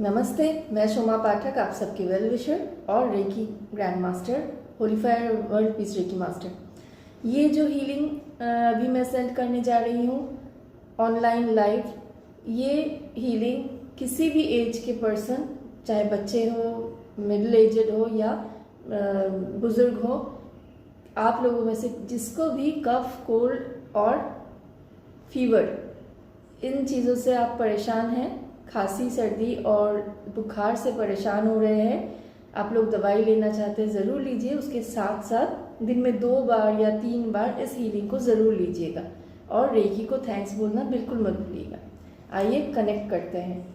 नमस्ते, मैं शोमा पाठक, आप सबके वेल विशर और reiki grand master, holy fire world peace reiki master. ये जो हीलिंग अभी मैं सेंड करने जा रही हूँ ऑनलाइन लाइव, ये हीलिंग किसी भी एज के पर्सन, चाहे बच्चे हो, मिडिल एजड हो या बुज़ुर्ग हो, आप लोगों में से जिसको भी कफ, कोल्ड और फीवर, इन चीज़ों से आप परेशान हैं, खांसी, सर्दी और बुखार से परेशान हो रहे हैं, आप लोग दवाई लेना चाहते हैं, ज़रूर लीजिए। उसके साथ साथ दिन में 2 बार या 3 बार इस हीलिंग को ज़रूर लीजिएगा और रेकी को थैंक्स बोलना बिल्कुल मत भूलिएगा। आइए कनेक्ट करते हैं।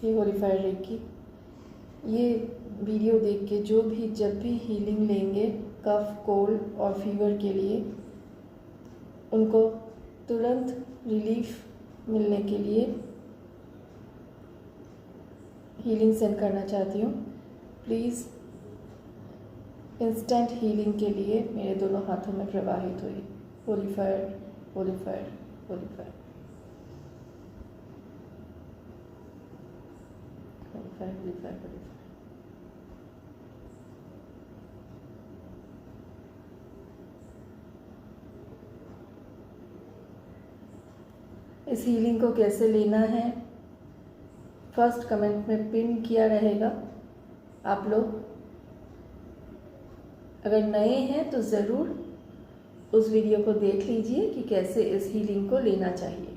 हे होलीफायर रेकी, ये वीडियो देख के जो भी जब भी हीलिंग लेंगे कफ, कोल्ड और फीवर के लिए, उनको तुरंत रिलीफ मिलने के लिए हीलिंग सेंड करना चाहती हूँ। प्लीज़ इंस्टेंट हीलिंग के लिए मेरे दोनों हाथों में प्रवाहित हुई। होलीफायर, होलीफायर, होलीफायर, होलीफायर, होलीफायर, होलीफायर। इस हीलिंग को कैसे लेना है फर्स्ट कमेंट में पिन किया रहेगा। आप लोग अगर नए हैं तो ज़रूर उस वीडियो को देख लीजिए कि कैसे इस हीलिंग को लेना चाहिए।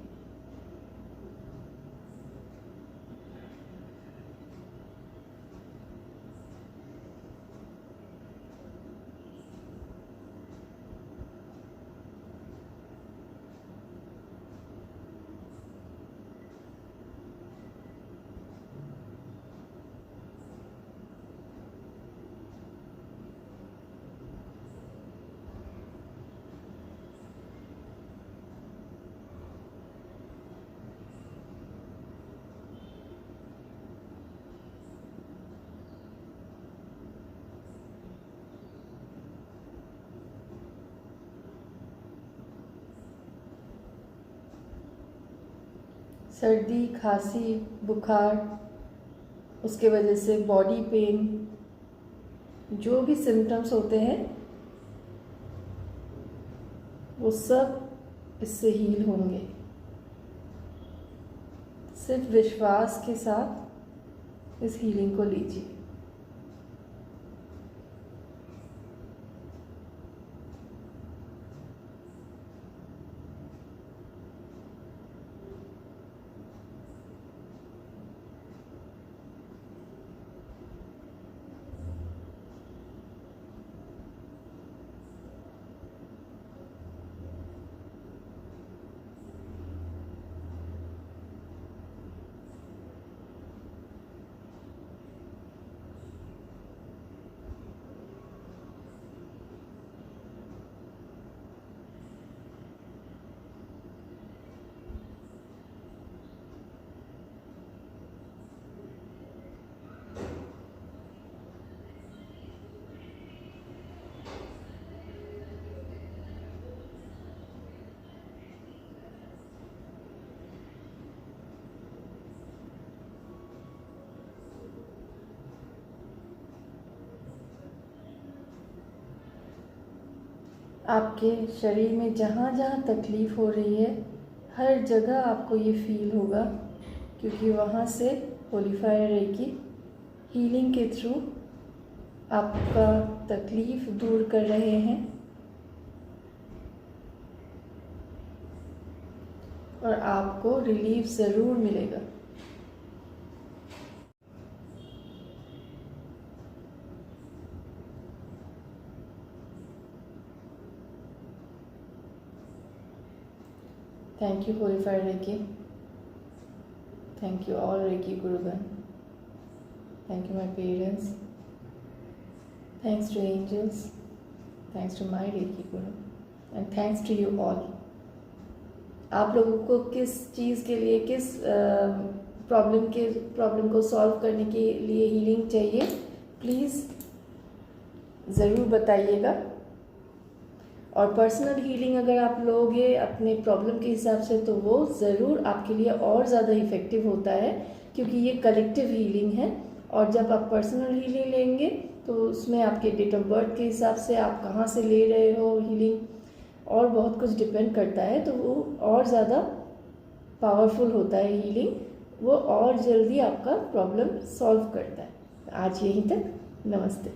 सर्दी, खांसी, बुखार, उसके वजह से बॉडी पेन, जो भी सिम्टम्स होते हैं वो सब इससे हील होंगे। सिर्फ विश्वास के साथ इस हीलिंग को लीजिए। आपके शरीर में जहाँ जहाँ तकलीफ़ हो रही है, हर जगह आपको ये फील होगा, क्योंकि वहाँ से होलीफायर रेकी हीलिंग के थ्रू आपका तकलीफ़ दूर कर रहे हैं और आपको रिलीफ ज़रूर मिलेगा। Thank you, Holy Reiki. Thank you, all Reiki Gurugan. Thank you, my parents. Thanks to angels. Thanks to my Reiki Guru. And thanks to you all. आप लोगों को किस चीज़ के लिए, किस प्रॉब्लम को सॉल्व करने के लिए हीलिंग चाहिए, प्लीज़ ज़रूर बताइएगा। और पर्सनल हीलिंग अगर आप लोगे अपने प्रॉब्लम के हिसाब से तो वो ज़रूर आपके लिए और ज़्यादा इफ़ेक्टिव होता है, क्योंकि ये कलेक्टिव हीलिंग है। और जब आप पर्सनल हीलिंग लेंगे तो उसमें आपके डेट ऑफ बर्थ के हिसाब से, आप कहाँ से ले रहे हो हीलिंग, और बहुत कुछ डिपेंड करता है, तो वो और ज़्यादा पावरफुल होता है हीलिंग, वो और जल्दी आपका प्रॉब्लम सॉल्व करता है। आज यहीं तक, नमस्ते।